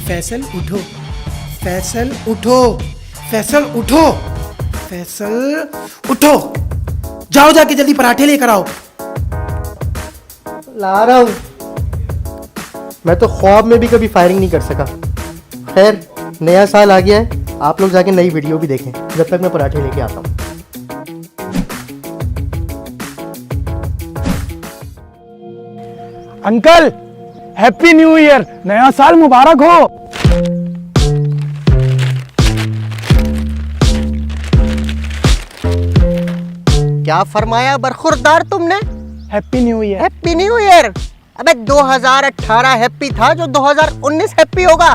फैसल उठो, फैसल उठो, फैसल उठो, फैसल उठो, जाओ जाके जल्दी पराठे लेकर आओ। ला रहा हूँ। मैं तो ख्वाब में भी कभी फायरिंग नहीं कर सका। खैर, नया साल आ गया है, आप लोग जाके नई वीडियो भी देखें जब तक मैं पराठे लेके आता हूँ। अंकल, हैप्पी न्यू ईयर, नया साल मुबारक हो। क्या फरमाया बरखुरदार तुमने? Happy new year. Happy new year? अबे 2018 हैप्पी था जो 2019 हैप्पी होगा।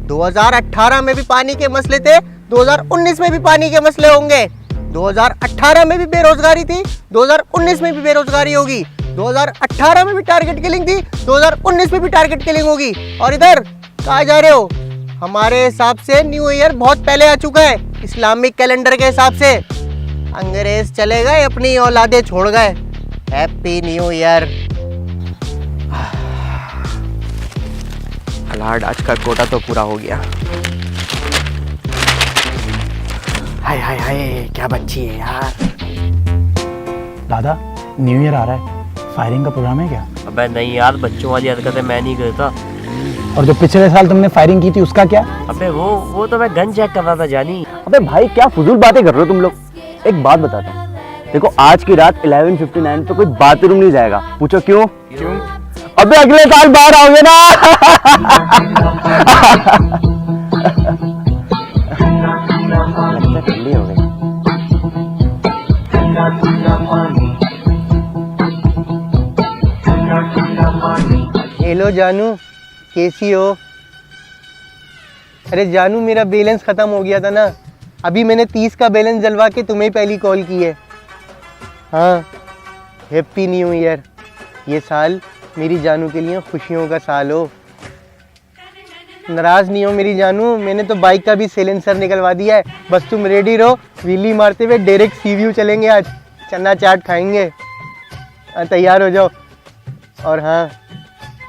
2018 में भी पानी के मसले थे, 2019 में भी पानी के मसले होंगे। 2018 में भी बेरोजगारी थी, 2019 में भी बेरोजगारी होगी। 2018 में भी टारगेट किलिंग थी, 2019 में भी टारगेट किलिंग होगी। और इधर कहाँ जा रहे हो? हमारे हिसाब से न्यू ईयर बहुत पहले आ चुका है, इस्लामिक कैलेंडर के हिसाब से। अंग्रेज चले गए, अपनी औलादे छोड़ गए। Happy new year. अलार्ड, आज का कोटा तो पूरा हो गया। हाय हाय हाय, क्या बच्ची है यार। दादा, न्यू ईयर आ रहा है, फायरिंग का प्रोग्राम है क्या? अबे नहीं यार, बच्चों वाली हरकतें मैं नहीं करता। और जो पिछले साल तुमने फायरिंग की थी उसका क्या? अबे वो तो मैं गन चेक कर रहा था जानी। अबे भाई, क्या फजूल बातें कर रहे हो तुम लोग। एक बात बताता हूँ, देखो आज की रात 11:59 पे कोई बाथरूम नहीं जाएगा। पूछो क्यों? क्यों? अबे अगले साल बाहर आओगे ना। लगता है ठंडी हो गई। हेलो जानू, कैसी हो? अरे जानू, मेरा बैलेंस खत्म हो गया था ना, अभी मैंने 30 का बैलेंस जलवा के तुम्हें पहली कॉल की है। हाँ, हैप्पी न्यू ईयर। ये साल मेरी जानू के लिए खुशियों का साल हो। नाराज नहीं हो मेरी जानू, मैंने तो बाइक का भी साइलेंसर निकलवा दिया है। बस तुम रेडी रहो, व्हीली मारते हुए डायरेक्ट सी व्यू चलेंगे। आज चना चाट खाएंगे। तैयार हो जाओ। और हाँ,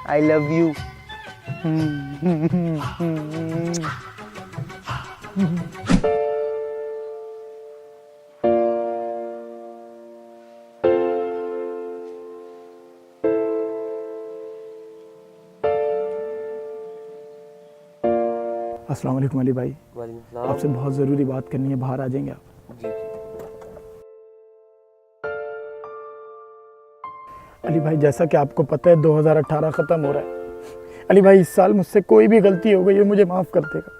आई लव यू। अस्सलाम वालेकुम अली भाई, आपसे बहुत ज़रूरी बात करनी है, बाहर आ जाएंगे आप? जी। अली भाई, जैसा कि आपको पता है 2018 ख़त्म हो रहा है। अली भाई, इस साल मुझसे कोई भी गलती हो गई है, मुझे माफ़ कर देगा?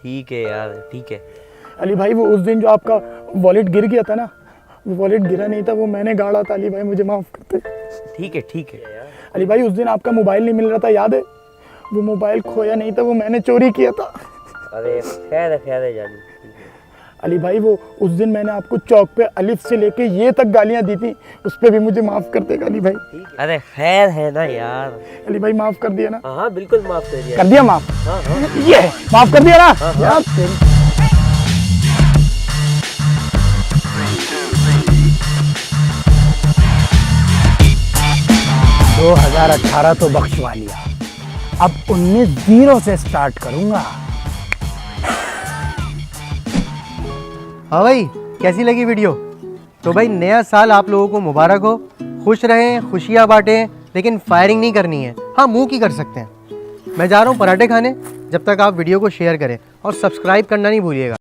ठीक है यार, ठीक है। अली भाई, वो उस दिन जो आपका वॉलेट गिर गया था ना, वो वॉलेट गिरा नहीं था, वो मैंने गाड़ा था। अली भाई, मुझे माफ़ कर दे। ठीक है, ठीक है। अली भाई, उस दिन आपका मोबाइल नहीं मिल रहा था, याद है? वो मोबाइल खोया नहीं था, वो मैंने चोरी किया था। अरे खैर है जानी। अली भाई, वो उस दिन मैंने आपको चौक पे अलिफ से लेके ये तक गालियां दी थी, उस पर भी मुझे माफ़ कर देगा अली भाई? अरे खैर है ना यार। अली भाई, माफ़ कर दिया ना? हाँ बिल्कुल माफ़ कर दिया। कर दिया माफ़? हाँ हाँ, ये माफ़ कर दिया ना? यार 2018 तो बख्शवा लिया, अब 19 0 से स्टार्ट करूंगा। हाँ भाई, कैसी लगी वीडियो? तो भाई, नया साल आप लोगों को मुबारक हो। खुश रहें, खुशियाँ बांटें, लेकिन फायरिंग नहीं करनी है। हाँ, मुंह की कर सकते हैं। मैं जा रहा हूँ पराठे खाने, जब तक आप वीडियो को शेयर करें और सब्सक्राइब करना नहीं भूलिएगा।